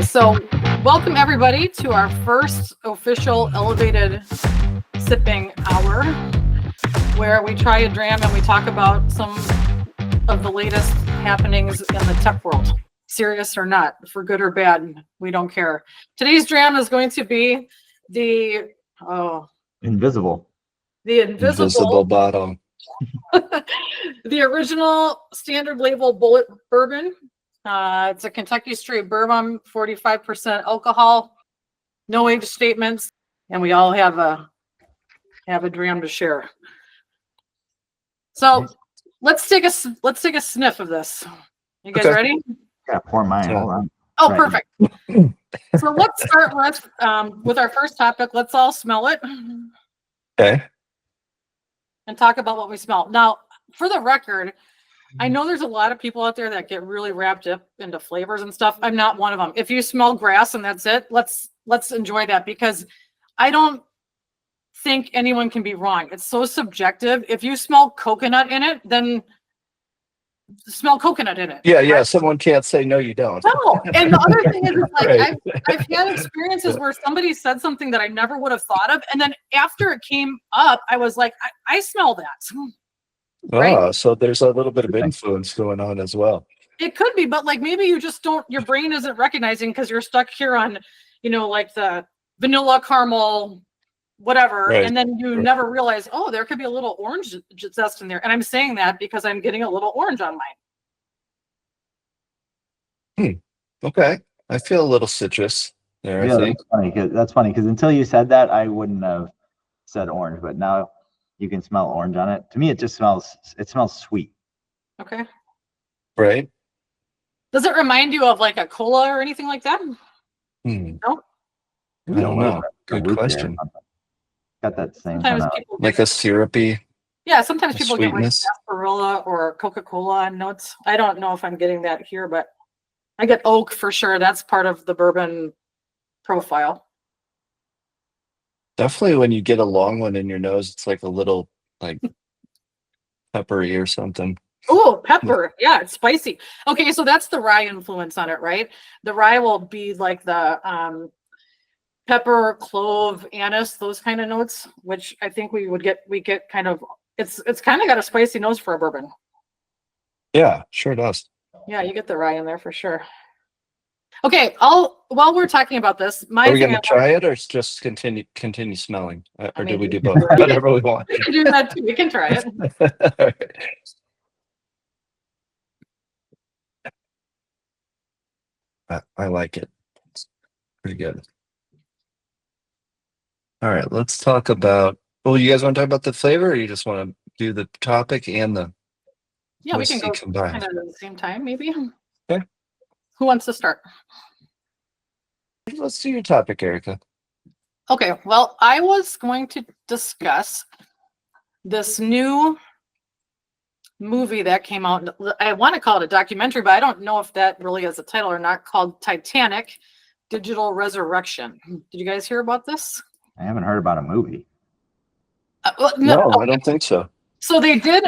So welcome everybody to our first official elevated sipping hour, where we try a dram and we talk about some of the latest happenings in the tech world, serious or not, for good or bad, we don't care. Today's dram is going to be the invisible bottle. the original standard label Bulleit Bourbon. It's a Kentucky straight bourbon, 45% alcohol, no age statements, and we all have a dram to share. So let's take a sniff of this. You guys ready? Yeah, pour mine. Hold on. Oh, perfect. So let's start with our first topic. Let's all smell it. Okay. And talk about what we smell. Now, for the record, I know there's a lot of people out there that get really wrapped up into flavors and stuff. I'm not one of them. If you smell grass and that's it, let's enjoy that, because I don't think anyone can be wrong. It's so subjective. If you smell coconut in it, then smell coconut in it. Yeah. Someone can't say no, you don't. No. And the other thing is, like, Right. I've had experiences where somebody said something that I never would have thought of, and then after it came up, I was like, I smell that. Right? Oh, so there's a little bit of influence going on as well. It could be, but like maybe you just don't, your brain isn't recognizing because you're stuck here on, like the vanilla caramel, whatever. Right. And then you never realize, oh, there could be a little orange zest in there. And I'm saying that because I'm getting a little orange on mine. Okay. I feel a little citrus there, Yeah, I think. that's funny because until you said that, I wouldn't have said orange, but now you can smell orange on it. To me, it smells sweet. Okay. Right. Does it remind you of like a cola or anything like that? No? Maybe I don't know. like Good root beer question. or something. Got that same Sometimes kind of, people Like a syrupy. Yeah, sometimes people get like sweetness. sarsaparilla or Coca-Cola notes. I don't know if I'm getting that here, but I get oak for sure. That's part of the bourbon profile. Definitely when you get a long one in your nose, it's like a little like peppery or something. Oh, pepper. Yeah, it's spicy. Okay, so that's the rye influence on it, right? The rye will be like the pepper, clove, anise, those kind of notes, which I think we get kind of, it's kind of got a spicy nose for a bourbon. Yeah, sure does. Yeah, you get the rye in there for sure. Okay, while we're talking about this, Are we going to try it or just continue smelling? Or do we do both? We Whatever we want. We can do that too. We can try it. All right. I like it. It's pretty good. All right, let's talk about. Well, you guys want to talk about the flavor, or you just want to do the topic and the Yeah, we can whiskey go combined? kind of at the same time, maybe. Okay. Who wants to start? Let's do your topic, Erica. Okay, well, I was going to discuss this new movie that came out. I want to call it a documentary, but I don't know if that really is a title or not, called Titanic: Digital Resurrection. Did you guys hear about this? I haven't heard about a movie. No, I don't think so. So they did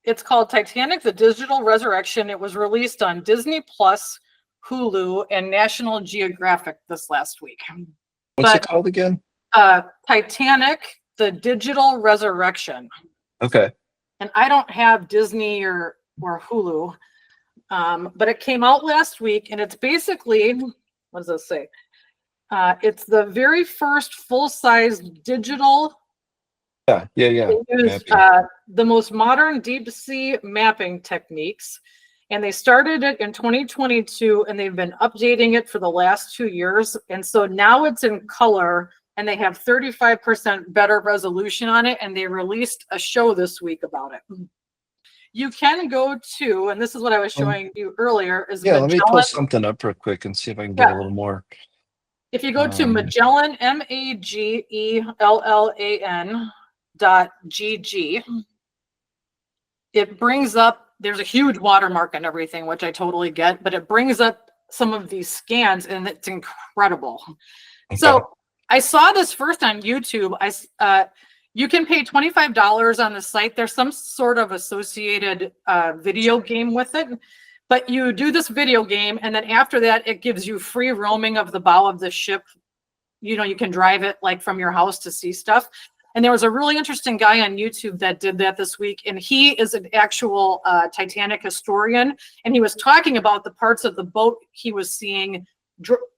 it's called Titanic: The Digital Resurrection. It was released on Disney Plus, Hulu, and National Geographic this last week. What's it called again? Titanic: The Digital Resurrection. Okay. And I don't have Disney or Hulu, but it came out last week, and it's basically, what does this say? It's the very first full-size digital. Yeah. They use the most modern deep sea mapping techniques, and they started it in 2022, and they've been updating it for the last 2 years. And so now it's in color, and they have 35% better resolution on it, and they released a show this week about it. You can go to, and this is what I was showing you earlier, is Let me pull Magellan. something up real quick and see if I can get a little more. If you go to Magellan, MAGELLAN.GG, it brings up, there's a huge watermark and everything, which I totally get, but it brings up some of these scans, and it's incredible. Okay. So I saw this first on YouTube. You can pay $25 on the site. There's some sort of associated video game with it, But you do this video game, and then after that, it gives you free roaming of the bow of the ship. You know, you can drive it like from your house to see stuff. And there was a really interesting guy on YouTube that did that this week, and he is an actual Titanic historian, and he was talking about the parts of the boat he was seeing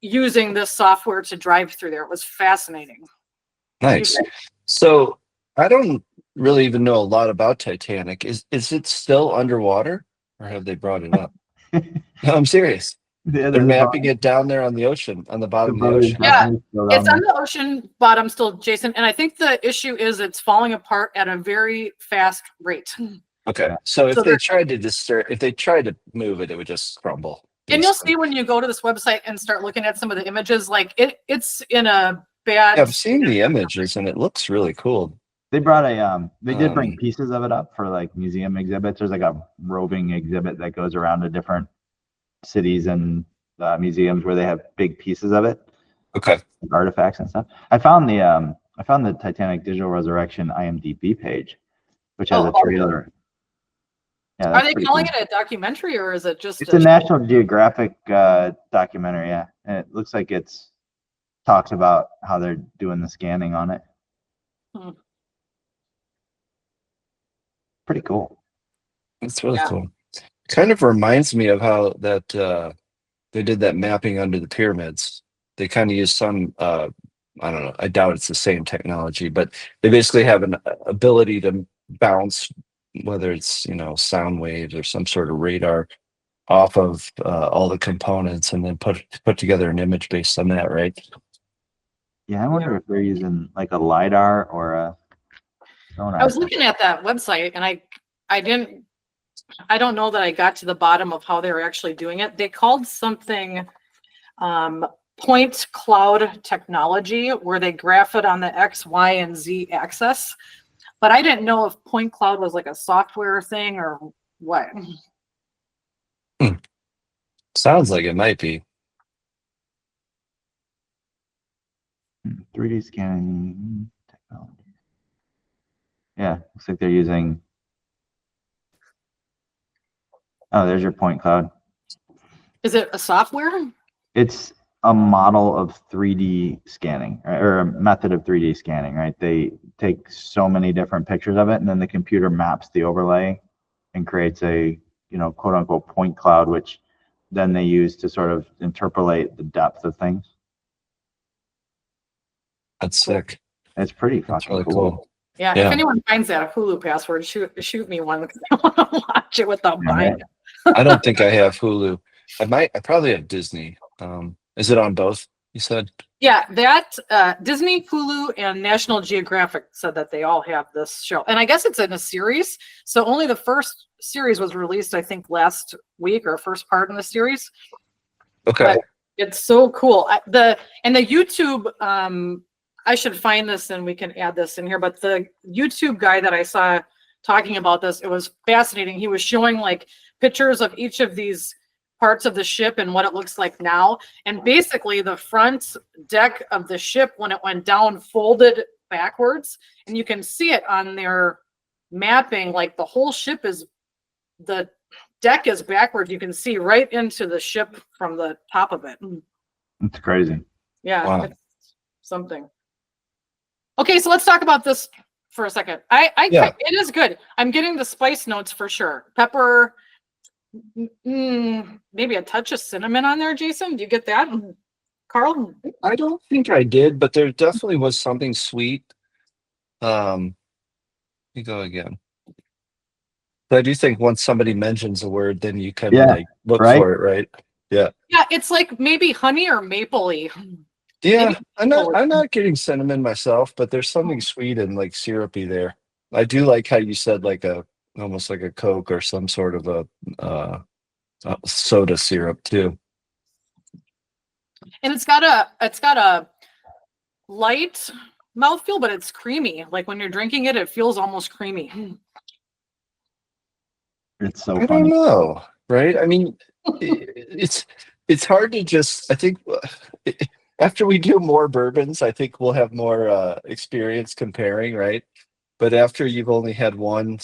using this software to drive through there. It was fascinating. Nice. So I don't really even know a lot about Titanic. Is it still underwater, or have they brought it up? No, I'm serious. They're mapping it down there on the ocean, on the bottom of the ocean. Yeah, it's on the ocean bottom still, Jason. And I think the issue is it's falling apart at a very fast rate. Okay, so if they tried to move it, it would just crumble. And you'll see when you go to this website and start looking at some of the images, like it's in a bad. Yeah, I've seen the images and it looks really cool. They brought they did bring pieces of it up for like museum exhibits. There's like a roving exhibit that goes around to different cities and museums where they have big pieces of it. Okay. Like artifacts and stuff. I found the Titanic Digital Resurrection IMDb page, which has a trailer. Yeah, are they calling it a documentary, or is it just? It's a National Geographic documentary. Yeah, and it looks like it's talks about how they're doing the scanning on it. Pretty cool. That's really cool. Kind of reminds me of how that they did that mapping under the pyramids. They kind of used some I don't know, I doubt it's the same technology, but they basically have an ability to bounce, whether it's, you know, sound waves or some sort of radar, off of all the components, and then put together an image based on that, right? Yeah, I wonder if they're using like a LiDAR or a sonar. I was looking at that website, and I don't know that I got to the bottom of how they were actually doing it. They called something point cloud technology, where they graph it on the X, Y, and Z axis. But I didn't know if point cloud was like a software thing or what. Sounds like it might be. 3D scanning technology. Yeah, looks like they're using. Oh, there's your point cloud. Is it a software? It's a model of 3D scanning, right? Or a method of 3D scanning, right? They take so many different pictures of it, and then the computer maps the overlay and creates a, you know, quote unquote point cloud, which then they use to sort of interpolate the depth of things. That's sick. It's pretty fucking really cool. Yeah, if anyone finds that Hulu password, shoot me one, because I want to watch it without buying it. I don't think I have Hulu. I probably have Disney. Is it on both, you said? Yeah, that Disney, Hulu, and National Geographic said that they all have this show. And I guess it's in a series. So only the first series was released, I think, last week, or first part in the series. Okay. But it's so cool. The YouTube, I should find this and we can add this in here, but the YouTube guy that I saw talking about this, it was fascinating. He was showing like pictures of each of these parts of the ship and what it looks like now. And basically the front deck of the ship, when it went down, folded backwards, and you can see it on their mapping. Like the whole ship the deck is backwards. You can see right into the ship from the top of it. It's crazy. Yeah, wow. It's something. Okay, so let's talk about this for a second. It is good. I'm getting the spice notes for sure. Pepper, maybe a touch of cinnamon on there, Jason. Do you get that? Carl? I don't think I did, but there definitely was something sweet. Let me go again. But I do think once somebody mentions a word, then you kind of like look for it, right? Yeah. Yeah, it's like maybe honey or mapley. Yeah, I'm not getting cinnamon myself, but there's something sweet and like syrupy there. I do like how you said like almost like a Coke or some sort of a soda syrup too. And it's got a light mouthfeel, but it's creamy. Like when you're drinking it, it feels almost creamy. It's so I funny. don't know, right? I mean, it's hard to just. I think after we do more bourbons, I think we'll have more experience comparing, right? but after you've only had one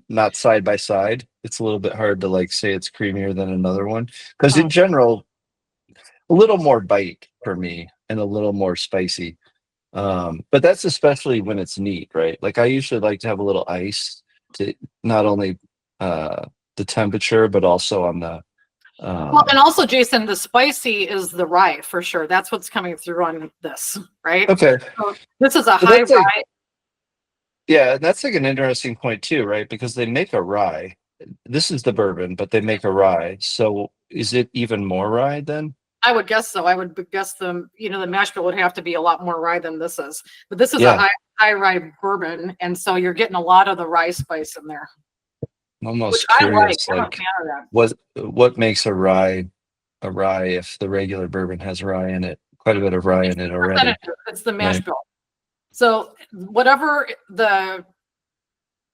not side by side, it's a little bit hard to like say it's creamier than another one. Because in general, a little more bite for me and a little more spicy. But that's especially when it's neat, right? Like I usually like to have a little ice to not only the temperature, but also on the Well, and also, Jason, the spicy is the rye for sure. That's what's coming through on this, right? okay. So this is a But high that's like, rye. yeah, that's like an interesting point too, right? Because they make a rye. This is the bourbon, but they make a rye. So is it even more rye then? I would guess so. I would guess the mash bill would have to be a lot more rye than this is. But this is a Yeah, high rye bourbon, and so you're getting a lot of the rye spice in there, I'm which almost I like. curious, I'm a like fan of that. what makes a rye if the regular bourbon has rye in it, quite a bit of rye in it already, It's the mash right? bill. So whatever the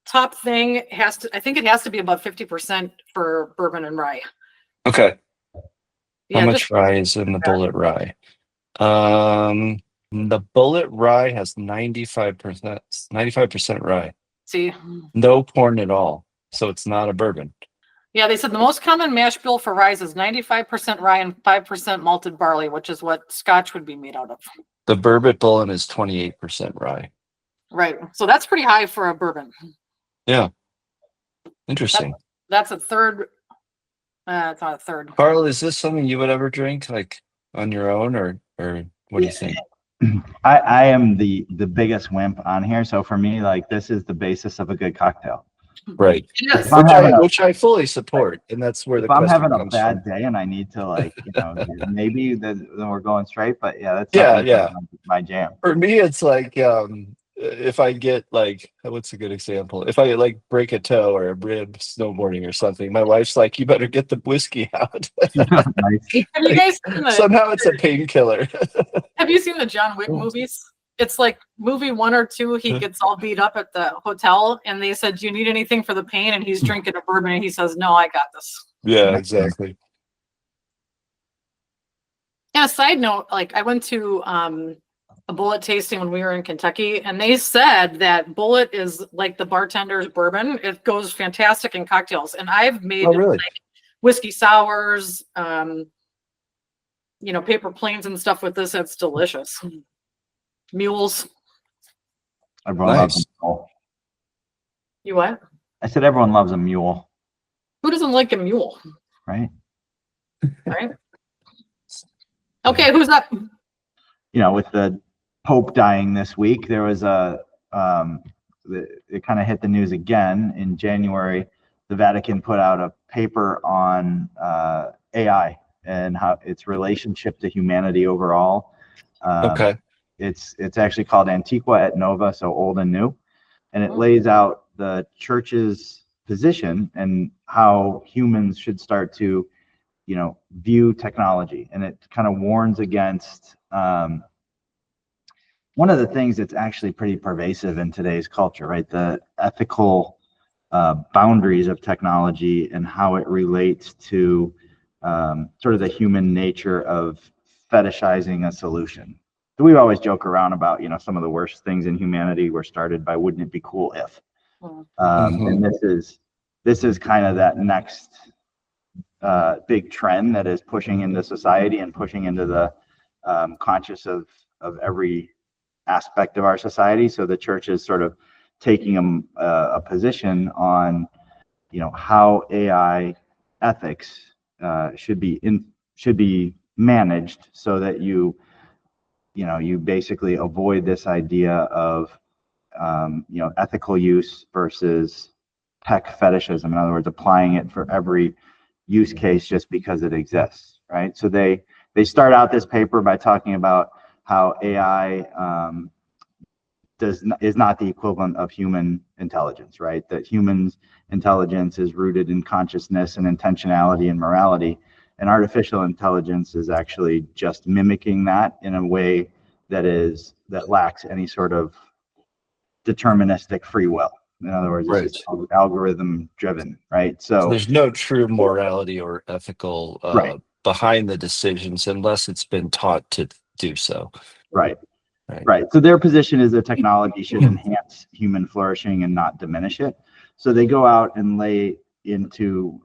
top thing I think it has to be above 50% for bourbon and rye. Okay. How Yeah, much rye is in the Bulleit rye? The Bulleit rye has 95% rye. see. No corn at all. So it's not a bourbon. Yeah, they said the most common mash bill for rye is 95% rye and 5% malted barley, which is what Scotch would be made out of. The bourbon Bulleit is 28% rye. Right. So that's pretty high for a bourbon. Yeah. Interesting. That's a third. It's not a third. Carl, is this something you would ever drink like on your own or what do you think? I am the biggest wimp on here, so for me, like this is the basis of a good cocktail. Right. Yes. Which I fully support, and that's where the If I'm question having a comes bad from. day and I need to maybe then we're going straight, but yeah, that's Yeah, definitely yeah. my jam. For me, it's like if I get like, what's a good example? If I like break a toe or a rib snowboarding or something, my wife's like, "You better get the whiskey out." Nice. Have you guys seen Somehow it's a painkiller. Have you seen the John Wick movies? It's like movie 1 or 2. He gets all beat up at the hotel, and they said, "Do you need anything for the pain?" And he's drinking a bourbon, and he says, "No, I got this." Yeah, exactly. And a side note, like I went to a Bulleit tasting when we were in Kentucky, and they said that Bulleit is like the bartender's bourbon. It goes fantastic in cocktails, and I've made really? like whiskey sours, paper planes and stuff with this. It's delicious. Mules. Everyone loves a Nice. mule. You what? I said everyone loves a mule, Who doesn't like a mule? right? Right. Okay, who's up? With the Pope dying this week, there was it kind of hit the news again in January. The Vatican put out a paper on AI and how its relationship to humanity overall. Okay. It's actually called Antiqua et Nova, so old and new, and it lays out the church's position and how humans should start to, view technology, and it kind of warns against one of the things that's actually pretty pervasive in today's culture, right? The ethical boundaries of technology and how it relates to sort of the human nature of fetishizing a solution. So we always joke around about, some of the worst things in humanity were started by "wouldn't it be cool if?" And this is kind of that next big trend that is pushing into society and pushing into the conscious of every aspect of our society. So the church is sort of taking a position on, how AI ethics should be managed so that you basically avoid this idea of ethical use versus tech fetishism. In other words, applying it for every use case just because it exists, right? So they start out this paper by talking about how AI is not the equivalent of human intelligence, right? That humans' intelligence is rooted in consciousness and intentionality and morality, and artificial intelligence is actually just mimicking that in a way that lacks any sort of deterministic free will. In other words, Right. it's just algorithm driven, right? So there's no true morality or ethical Right. behind the decisions unless it's been taught to do so. Right. Right. So their position is that technology should enhance human flourishing and not diminish it. So they go out and lay into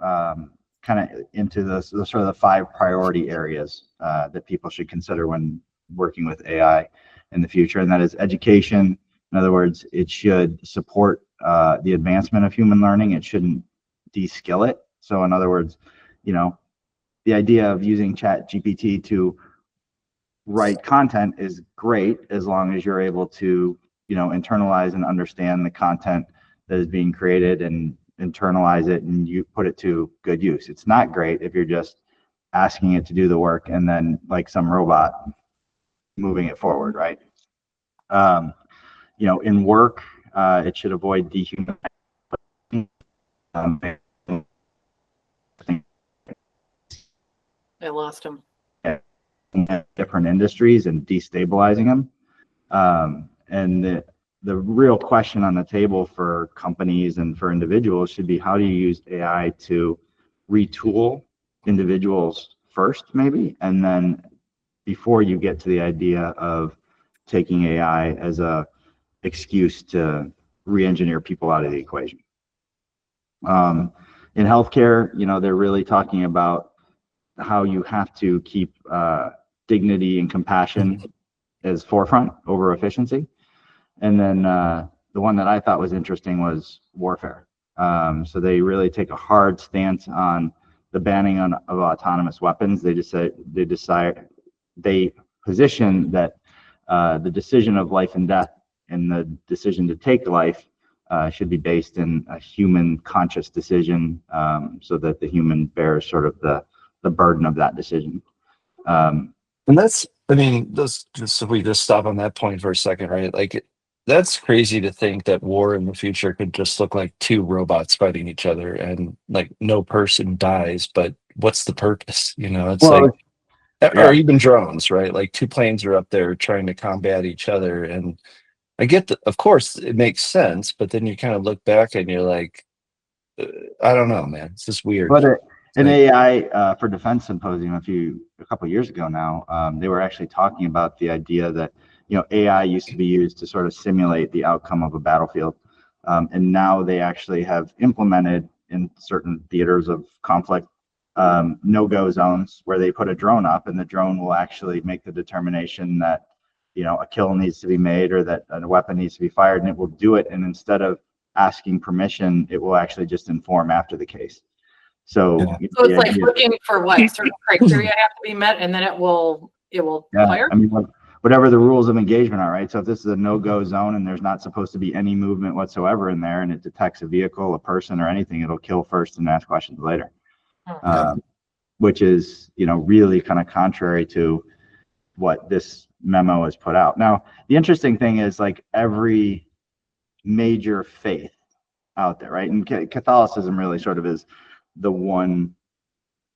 into the sort of the 5 priority areas that people should consider when working with AI in the future, and that is education. In other words, it should support the advancement of human learning. It shouldn't de-skill it. So in other words, the idea of using ChatGPT to write content is great as long as you're able to, internalize and understand the content that is being created and internalize it and you put it to good use. It's not great if you're just asking it to do the work and then like some robot moving it forward, right? In work, it should avoid dehumanizing. I lost him. Different industries and destabilizing them. And the real question on the table for companies and for individuals should be, how do you use AI to retool individuals first, maybe, and then before you get to the idea of taking AI as a excuse to re-engineer people out of the equation. In healthcare, they're really talking about how you have to keep dignity and compassion as forefront over efficiency. And then the one that I thought was interesting was warfare. So they really take a hard stance on the banning of autonomous weapons. They position that the decision of life and death and the decision to take life should be based in a human conscious decision, so that the human bears sort of the burden of that decision. And that's, just if we just stop on that point for a second, right? Like, that's crazy to think that war in the future could just look like 2 robots fighting each other and like no person dies, but what's the purpose? Or even drones, right? Like 2 planes are up there trying to combat each other. And I get that, of course, it makes sense, but then you kind of look back and you're like, I don't know, man. It's just weird. But an AI for Defense Symposium a couple of years ago now, they were actually talking about the idea that AI used to be used to sort of simulate the outcome of a battlefield, and now they actually have implemented in certain theaters of conflict no-go zones where they put a drone up, and the drone will actually make the determination that a kill needs to be made or that a weapon needs to be fired, and it will do it. And instead of asking permission, it will actually just inform after the case. So, so it's like looking for what certain criteria have to be met, and then it will fire. Whatever the rules of engagement are, right? So if this is a no-go zone and there's not supposed to be any movement whatsoever in there, and it detects a vehicle, a person, or anything, it'll kill first and ask questions later. Which is really kind of contrary to what this memo has put out. Now, the interesting thing is, like, every major faith out there, right? And Catholicism really sort of is the one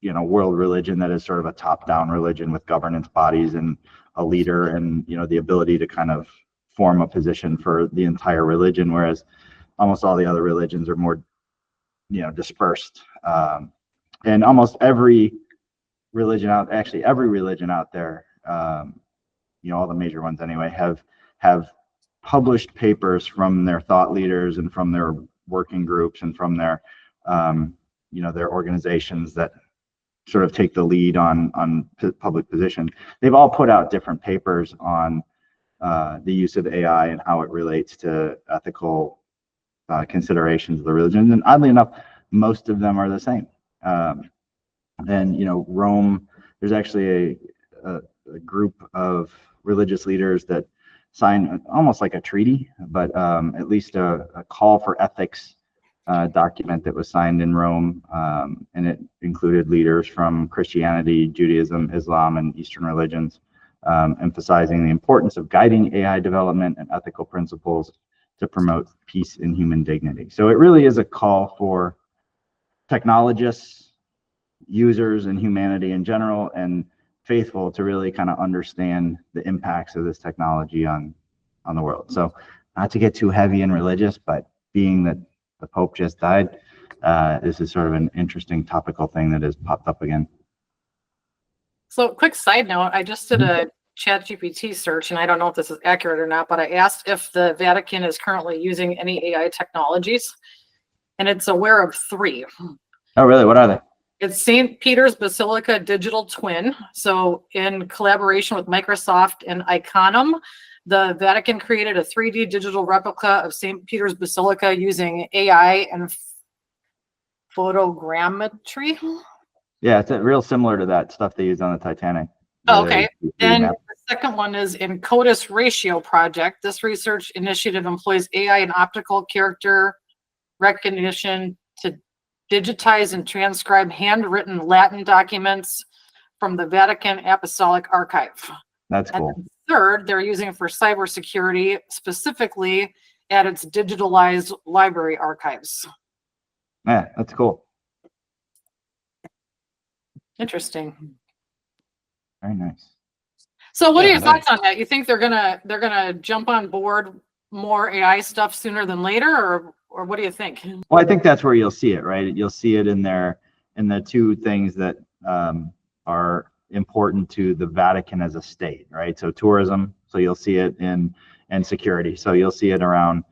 world religion that is sort of a top-down religion with governance bodies and a leader and the ability to kind of form a position for the entire religion, whereas almost all the other religions are more dispersed. And almost every religion out there, all the major ones anyway, have published papers from their thought leaders and from their working groups and from their their organizations that sort of take the lead on public position. They've all put out different papers on the use of AI and how it relates to ethical considerations of the religion. And oddly enough, most of them are the same. And Rome, there's actually a group of religious leaders that sign almost like a treaty, but at least a call for ethics document that was signed in Rome, and it included leaders from Christianity, Judaism, Islam, and Eastern religions, emphasizing the importance of guiding AI development and ethical principles to promote peace and human dignity. So it really is a call for technologists, users, and humanity in general, and faithful to really kind of understand the impacts of this technology on the world. So not to get too heavy and religious, but being that the Pope just died, this is sort of an interesting topical thing that has popped up again. So quick side note, I just did a ChatGPT search, and I don't know if this is accurate or not, but I asked if the Vatican is currently using any AI technologies, and it's aware of 3. Oh, really? What are they? It's St. Peter's Basilica Digital Twin. So in collaboration with Microsoft and Iconum, the Vatican created a 3D digital replica of St. Peter's Basilica using AI and photogrammetry. Yeah, it's real similar to that stuff they use on the Titanic. Oh, okay. And the second one is in CODIS Ratio Project. This research initiative employs AI and optical character recognition to digitize and transcribe handwritten Latin documents from the Vatican Apostolic Archive. That's And cool. then third, they're using it for cybersecurity, specifically at its digitalized library archives. Yeah, that's cool. Interesting. Very nice. So what are Yeah, your thoughts on that? You think they're gonna jump on board more AI stuff sooner than later, or what do you think? Well, I think that's where you'll see it, right? You'll see it in the 2 things that are important to the Vatican as a state, right? So tourism. So you'll see it and security. So you'll see it around,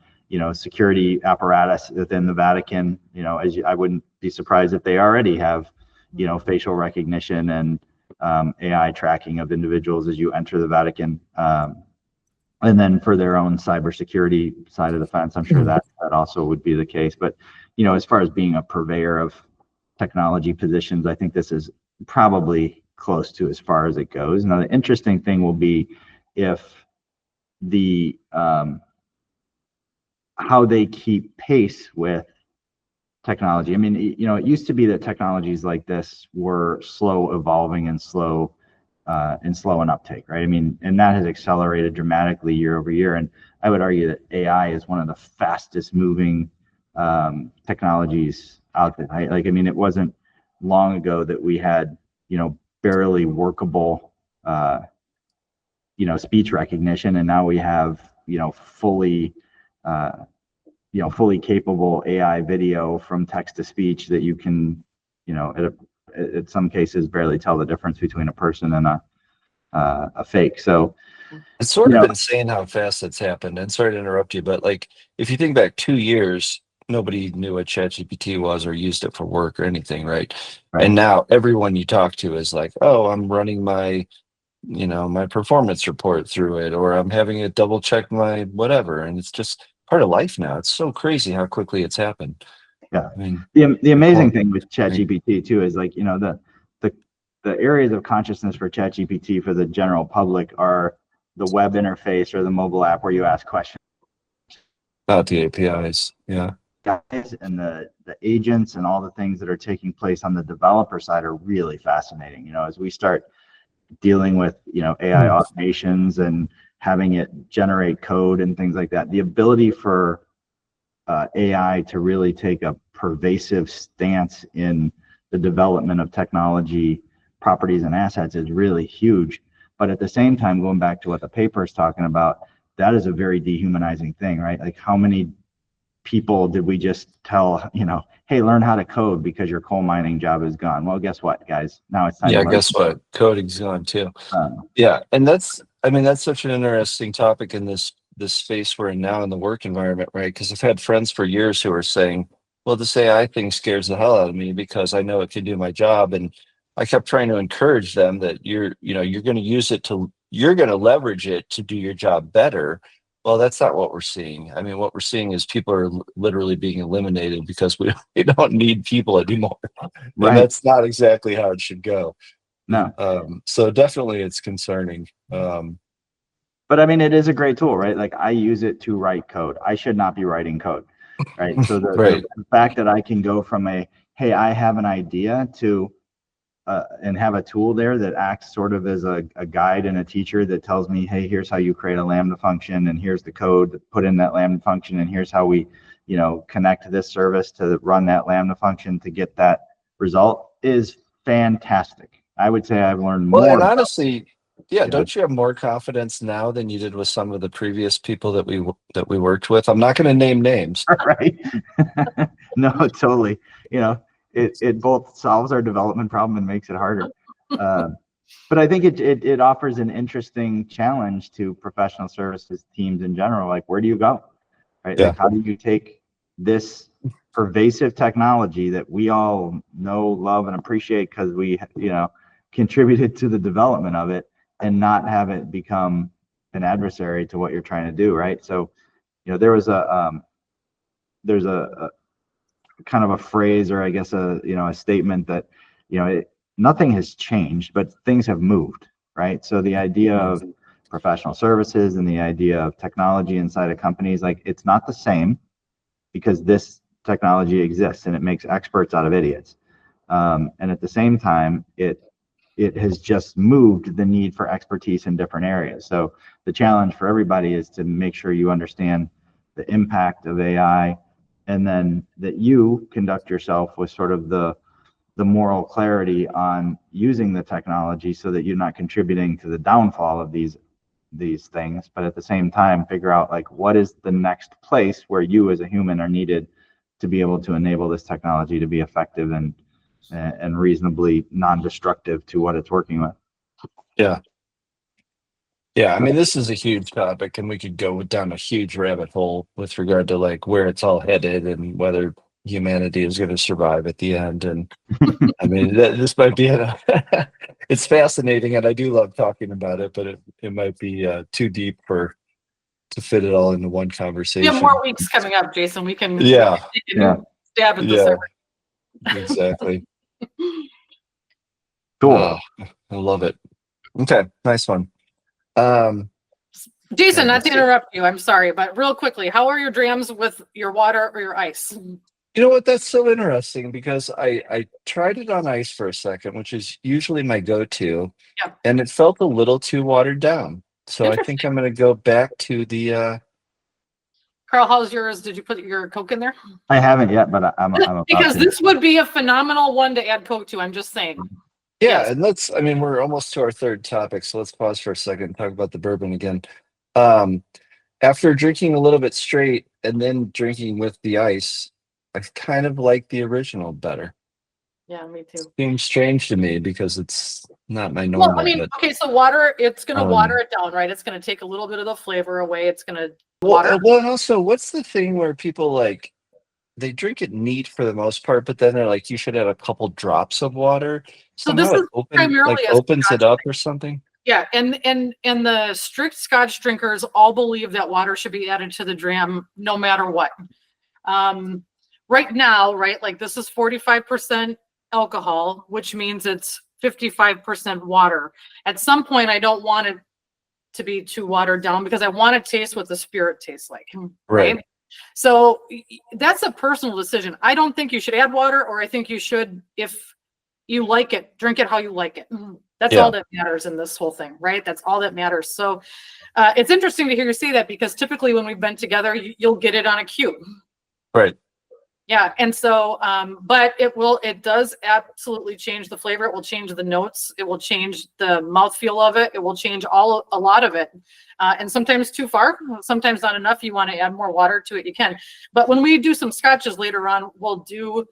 security apparatus within the Vatican. I wouldn't be surprised if they already have, facial recognition and AI tracking of individuals as you enter the Vatican. And then for their own cybersecurity side of the fence, I'm sure that also would be the case. But, as far as being a purveyor of technology positions, I think this is probably close to as far as it goes. Now, the interesting thing will be if the how they keep pace with technology. I mean, it used to be that technologies like this were slow evolving and slow in uptake, right? I mean, and that has accelerated dramatically year over year. And I would argue that AI is one of the fastest moving technologies out there. Right? Like, I mean, it wasn't long ago that we had, barely workable, speech recognition, and now we have, fully capable AI video from text to speech that you can, in some cases barely tell the difference between a person and a fake. So it's sort of insane how fast it's happened. And sorry to interrupt you, but like if you think back 2 years, nobody knew what ChatGPT was or used it for work or anything, right? And now everyone you talk to is like, oh, I'm running my my performance report through it, or I'm having it double check my whatever. And it's just part of life now. It's so crazy how quickly it's happened. Yeah. I mean, the amazing thing with ChatGPT too is like, the areas of consciousness for ChatGPT for the general public are the web interface or the mobile app where you ask questions. Not the APIs. Yeah. Guys, and the agents and all the things that are taking place on the developer side are really fascinating. As we start dealing with, AI automations and having it generate code and things like that, the ability for AI to really take a pervasive stance in the development of technology, properties, and assets is really huge. But at the same time, going back to what the paper is talking about, that is a very dehumanizing thing, right? Like, how many people did we just tell, hey, learn how to code because your coal mining job is gone? Well, guess what, guys? Now it's time to learn. Guess what? Coding's gone too. And that's such an interesting topic in this space we're in now in the work environment, right? Because I've had friends for years who are saying, well, this AI thing scares the hell out of me because I know it can do my job. And I kept trying to encourage them that you're going to leverage it to do your job better. Well, that's not what we're seeing. I mean, what we're seeing is people are literally being eliminated because we don't need people anymore. Right. And that's not exactly how it should go. No. So definitely it's concerning. But I mean, it is a great tool, right? Like, I use it to write code. I should not be writing code, right? So the fact that I can go from hey, I have an idea to and have a tool there that acts sort of as a guide and a teacher that tells me, hey, here's how you create a Lambda function, and here's the code that put in that Lambda function, and here's how we, connect this service to run that Lambda function to get that result, is fantastic. I would say I've learned more. Well, and honestly, don't you have more confidence now than you did with some of the previous people that we worked with? I'm not going to name names. Right. No, totally. It both solves our development problem and makes it harder. But I think it offers an interesting challenge to professional services teams in general. Like, where do you go? Right? Yeah. Like, how do you take this pervasive technology that we all know, love, and appreciate because we, contributed to the development of it, and not have it become an adversary to what you're trying to do, right? So, there's a kind of a phrase, or I guess a statement that, nothing has changed, but things have moved, right? So the idea of professional services and the idea of technology inside of companies, like, it's not the same, because this technology exists and it makes experts out of idiots. And at the same time, it has just moved the need for expertise in different areas. So the challenge for everybody is to make sure you understand the impact of AI, and then that you conduct yourself with sort of the moral clarity on using the technology, so that you're not contributing to the downfall of these things, but at the same time figure out, like, what is the next place where you as a human are needed to be able to enable this technology to be effective and reasonably non-destructive to what it's working with. Yeah, I mean, this is a huge topic, and we could go down a huge rabbit hole with regard to like where it's all headed and whether humanity is going to survive at the end. And I mean, this might be it's fascinating, and I do love talking about it, but it might be too deep to fit it all into one We conversation. have more weeks coming up, Jason. We can take a new stab at this. Exactly. Cool. I love it. Okay, nice one. Jason, not to interrupt you, I'm sorry, but real quickly, how are your drams with your water or your ice? You know what? That's so interesting, because I tried it on ice for a second, which is usually my go-to, and it felt a little too watered down. So I think I'm going to go back to the. Carl, how's yours? Did you put your Coke in there? I haven't yet, but I'm about because to. This would be a phenomenal one to add Coke to. I'm just saying. Yeah, and we're almost to our third topic, so let's pause for a second and talk about the bourbon again. After drinking a little bit straight and then drinking with the ice, I kind of like the original better. Yeah, me too. Seems strange to me because it's not my normal. Well, I mean, okay, so water, it's going to water it down, right? It's going to take a little bit of the flavor away. It's going to water. Well, and also, what's the thing where people they drink it neat for the most part, but then they're like, you should add a couple drops of water. So this is primarily opens it up or something. Yeah, and the strict Scotch drinkers all believe that water should be added to the dram no matter what. Right now, right, like this is 45% alcohol, which means it's 55% water. At some point, I don't want it to be too watered down because I want to taste what the spirit tastes like. Right. So that's a personal decision. I don't think you should add water, or I think you should, if you like it, drink it how you like it. That's all that matters in this whole thing, right? That's all that matters. So it's interesting to hear you say that, because typically when we've been together, you'll get it on a cue. Right. Yeah. And so, but it does absolutely change the flavor. It will change the notes. It will change the mouthfeel of it. It will change a lot of it. And sometimes too far, sometimes not enough. You want to add more water to it, you can. But when we do some scotches later on, we'll do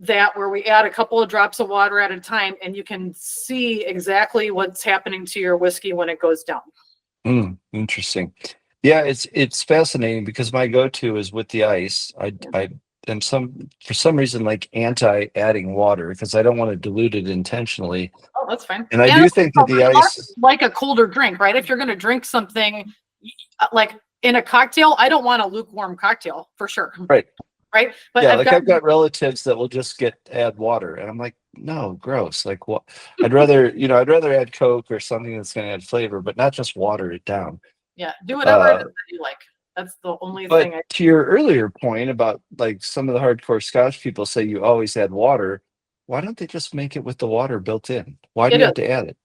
that where we add a couple of drops of water at a time, and you can see exactly what's happening to your whiskey when it goes down. Interesting. Yeah, it's fascinating, because my go-to is with the ice. I am for some reason like anti adding water, because I don't want to dilute it intentionally. Oh, that's fine. And I do think that the ice, like a colder drink, right? If you're going to drink something like in a cocktail, I don't want a lukewarm cocktail for sure. Right. But yeah, I've got relatives that will just add water, and I'm like, no, gross. Like, what? I'd rather add Coke or something that's going to add flavor, but not just water it down. Yeah, do whatever it is that you like. That's the only thing. To your earlier point about like some of the hardcore Scotch people say you always add water, why don't they just make it with the water built in? Why do you have to add it?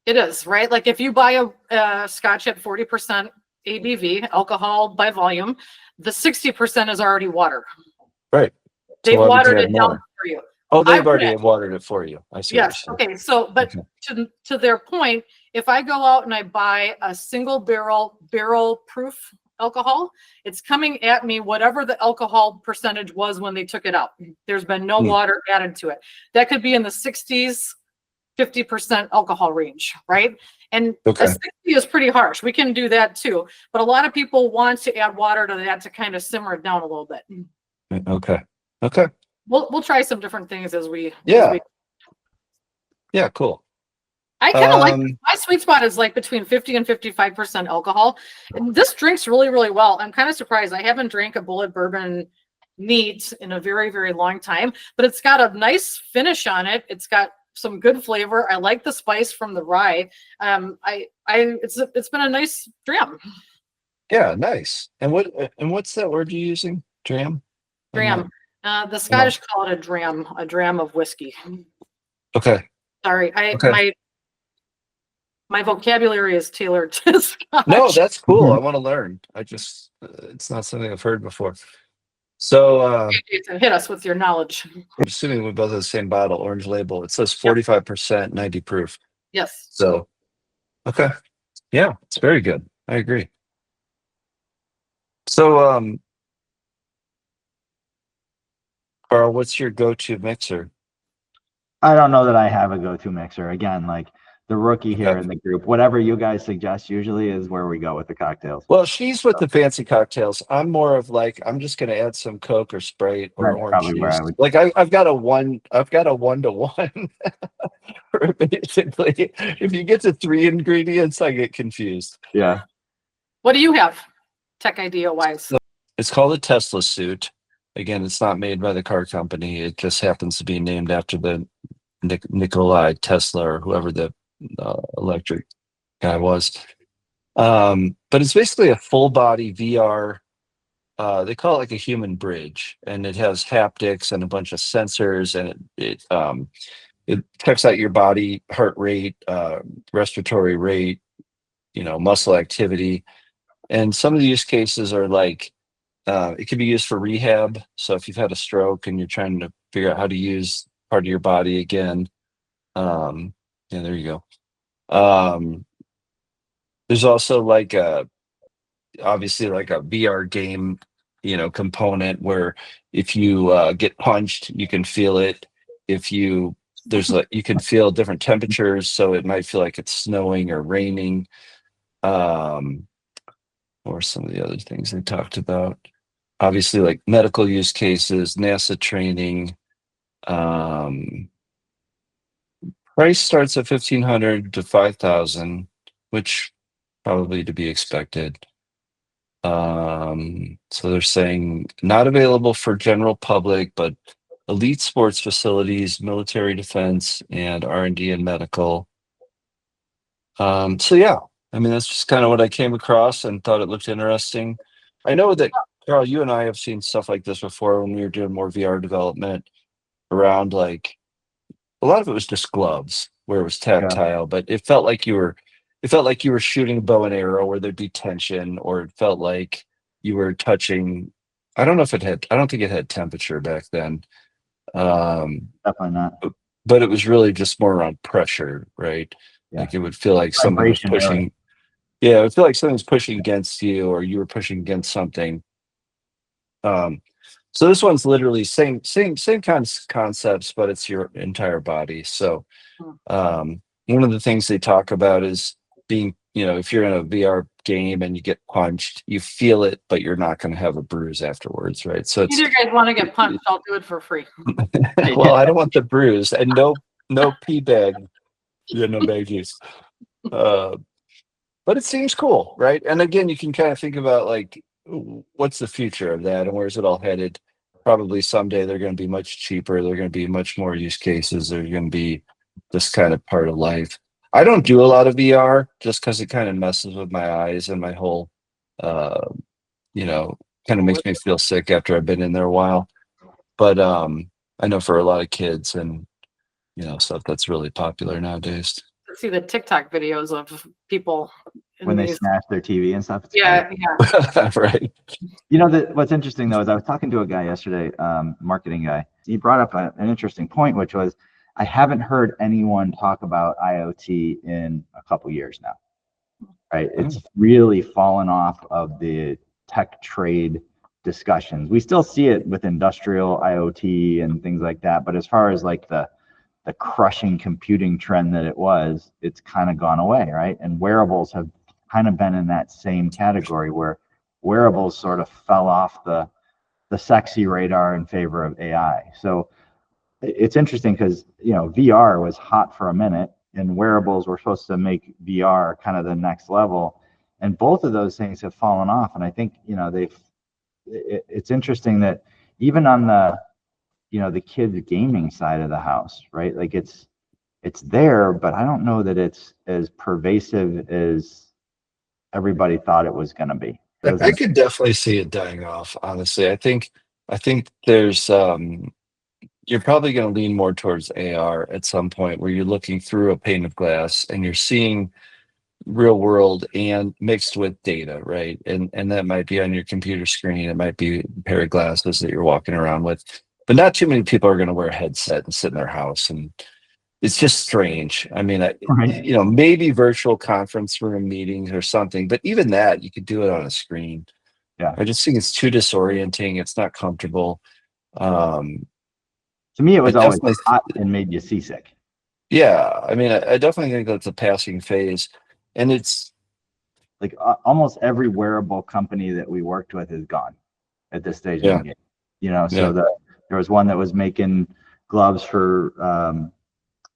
It is, right? Like if you buy a Scotch at 40% ABV, alcohol by volume, the 60% is already water. Right. They've watered it down for you. Oh, they've already watered it for you. I see. Yes. Okay. So, but to their point, if I go out and I buy a single barrel proof alcohol, it's coming at me whatever the alcohol percentage was when they took it out. There's been no water added to it. That could be in the 60s 50% alcohol range, right? And Okay. a 60 is pretty harsh. We can do that too. But a lot of people want to add water to that to kind of simmer it down a little bit. Okay. Okay. We'll try some different things as we Yeah. Yeah. Cool. I kind of like my sweet spot is like between 50 and 55% alcohol. And this drinks really, really well. I'm kind of surprised. I haven't drank a Bulleit Bourbon neat in a very, very long time, but it's got a nice finish on it. It's got some good flavor. I like the spice from the rye. It's been a nice dram. Yeah, nice. And what's that word you're using? Dram? Dram. The Scottish call it a dram of whiskey. Okay. Sorry, my vocabulary is tailored to Scotch. No, that's cool. I want to learn. I just it's not something I've heard before. So Okay, Jason, hit us with your knowledge. I'm assuming we both have the same bottle, orange label. It says 45%, 90 proof. Yes. So okay. Yeah, it's very good. I agree. So Carl, what's your go-to mixer? I don't know that I have a go-to mixer. Again, like the rookie here Okay. in the group, whatever you guys suggest usually is where we go with the cocktails. Well, she's with the fancy cocktails. I'm more of like, I'm just going to add some Coke or Sprite or That's orange probably where juice. I would. Like I've got a 1-to-1. Basically, if you get to 3 ingredients, I get confused. Yeah. What do you have, tech idea wise? It's called a Teslasuit. Again, it's not made by the car company. It just happens to be named after the Nikolai Tesla or whoever the electric guy was. But it's basically a full body VR. They call it like a human bridge, and it has haptics and a bunch of sensors, and it checks out your body heart rate, respiratory rate, muscle activity. And some of the use cases are like it can be used for rehab. So if you've had a stroke and you're trying to figure out how to use part of your body again, yeah, there you go. There's also like obviously like a VR game, component where if you get punched, you can feel it. If you you can feel different temperatures, so it might feel like it's snowing or raining. Or some of the other things they talked about. Obviously, like medical use cases, NASA training. Price starts at $1,500 to $5,000, which probably to be expected. So they're saying not available for general public, but elite sports facilities, military defense, and R&D and medical. So yeah, I mean, that's just kind of what I came across and thought it looked interesting. I know that, Carl, you and I have seen stuff like this before when we were doing more VR development around like a lot of it was just gloves where it was tactile, but it felt like you were shooting bow and arrow where there'd be tension, or it felt like you were touching. I don't think it had temperature back then. Definitely not. But it was really just more around pressure, right? Yeah. Like it would feel like something was Vibration, pushing. really. Yeah, it would feel like something's pushing against you, or you were pushing against something. So this one's literally same concepts, but it's your entire body. So one of the things they talk about is being, if you're in a VR game and you get punched, you feel it, but you're not going to have a bruise afterwards, right? So it's, Either you guys want to get punched, I'll do it for free. well, I don't want the bruise and no pee bag, no baggies. But it seems cool, right? And again, you can kind of think about like, what's the future of that and where's it all headed? Probably someday they're going to be much cheaper. They're going to be much more use cases. They're going to be this kind of part of life. I don't do a lot of VR just because it kind of messes with my eyes and my whole, kind of makes me feel sick after I've been in there a while. But I know for a lot of kids and, stuff that's really popular nowadays. See the TikTok videos of people When they smash their TV and stuff. Yeah. Right. What's interesting though is I was talking to a guy yesterday, marketing guy. He brought up an interesting point, which was I haven't heard anyone talk about IoT in a couple years now. Right? It's really fallen off of the tech trade discussions. We still see it with industrial IoT and things like that, but as far as like the crushing computing trend that it was, it's kind of gone away, right? And wearables have kind of been in that same category where wearables sort of fell off the sexy radar in favor of AI. So it's interesting because, VR was hot for a minute and wearables were supposed to make VR kind of the next level. And both of those things have fallen off. And I think, it's interesting that even on the kids gaming side of the house, right? Like it's there, but I don't know that it's as pervasive as everybody thought it was going to be. I could definitely see it dying off, honestly. I think there's you're probably going to lean more towards AR at some point where you're looking through a pane of glass and you're seeing real world and mixed with data, right? And that might be on your computer screen. It might be a pair of glasses that you're walking around with. But not too many people are going to wear a headset and sit in their house. And it's just strange. I mean, Right. maybe virtual conference room meetings or something, but even that, you could do it on a screen. Yeah. I just think it's too disorienting. It's not comfortable. To me, it was always definitely- hot and made you seasick. Yeah, I mean, I definitely think that's a passing phase. And it's Like almost every wearable company that we worked with is gone at this stage Yeah. in the game. So there was one that was making gloves for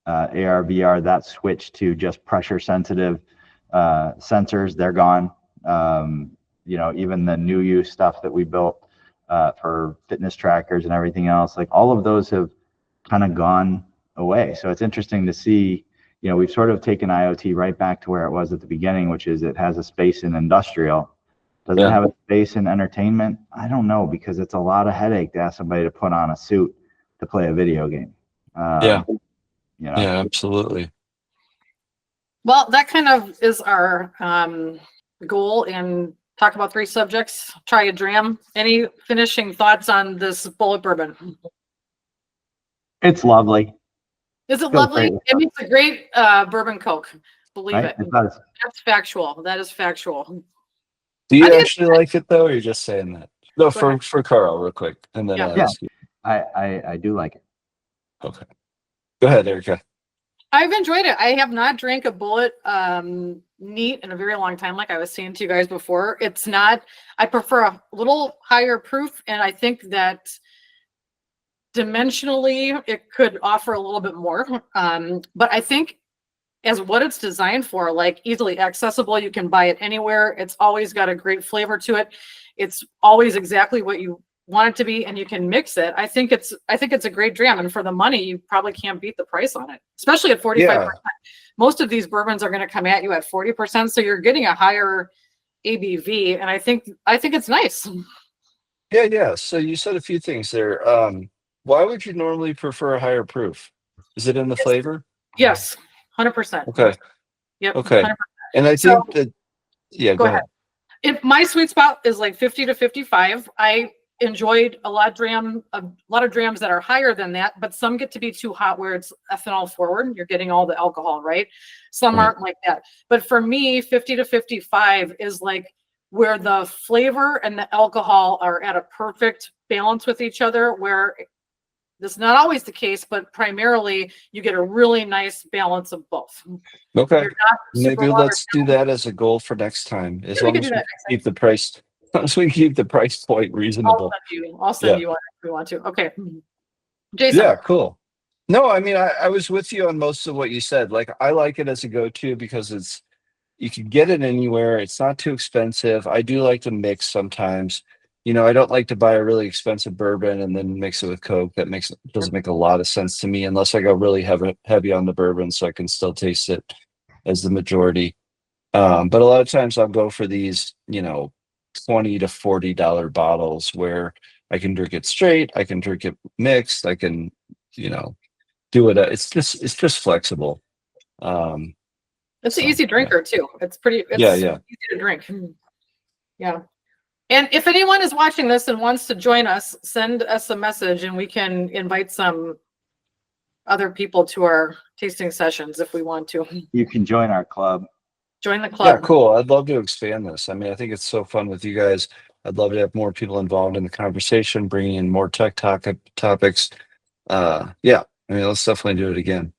AR, VR, that switched to just pressure sensitive sensors. They're gone. Even the new use stuff that we built for fitness trackers and everything else, like all of those have kind of gone away. So it's interesting to see, we've sort of taken IoT right back to where it was at the beginning, which is it has a space in industrial. Does it have a space in entertainment? I don't know, because it's a lot of headache to ask somebody to put on a suit to play a video game. Yeah, absolutely. Well, that kind of is our goal, and talk about 3 subjects. Try a dram. Any finishing thoughts on this Bulleit Bourbon? It's lovely. Is it Feels lovely? great. It makes a great bourbon Coke. Believe Right? it. It does. That's factual. That is factual. Do you I think actually like it though, or you're just saying that? No, Go ahead. for Carl, real quick, and then Yeah. I'll Yeah. ask you. I do like it. Okay, go ahead, Erica. I've enjoyed it. I have not drank a Bulleit neat in a very long time, like I was saying to you guys before. It's not, I prefer a little higher proof, and I think that dimensionally it could offer a little bit more. But I think as what it's designed for, like easily accessible, you can buy it anywhere. It's always got a great flavor to it. It's always exactly what you want it to be, and you can mix it. I think it's a great dram, and for the money, you probably can't beat the price on it, especially at 45%. Most of these bourbons are going to come at you at 40%, so you're getting a higher ABV, and I think it's nice. Yeah. So you said a few things there. Why would you normally prefer a higher proof? Is it in the flavor? Yes, 100%. Okay. Yep. Okay. 100%. And I So- think that, yeah, go ahead. If my sweet spot is like 50 to 55, I enjoyed a lot of drams that are higher than that, but some get to be too hot where it's ethanol forward. You're getting all the alcohol, right? Some Right. aren't like that. But for me, 50 to 55 is like where the flavor and the alcohol are at a perfect balance with each other, where this is not always the case, but primarily you get a really nice balance of both. Okay. You're not super Maybe watered let's do that as a goal for next time. As Yeah, we long can as do we that keep the price, as long as we keep the price point reasonable. I'll send Yeah. you one if we want to. Okay. Jason. Yeah, cool. No, I mean, I was with you on most of what you said. Like, I like it as a go-to because you can get it anywhere. It's not too expensive. I do like to mix sometimes. I don't like to buy a really expensive bourbon and then mix it with Coke. Doesn't make a lot of sense to me unless I go really heavy on the bourbon so I can still taste it as the majority. But a lot of times I'll go for these, $20 to $40 bottles where I can drink it straight, I can drink it mixed, I can, do it. It's just flexible. It's an easy drinker too. It's Yeah. easy to drink. Yeah. And if anyone is watching this and wants to join us, send us a message and we can invite some other people to our tasting sessions if we want to. You can join our club. Join the club. Yeah, cool. I'd love to expand this. I mean, I think it's so fun with you guys. I'd love to have more people involved in the conversation, bringing in more tech topics. Yeah, I mean, let's definitely do it again.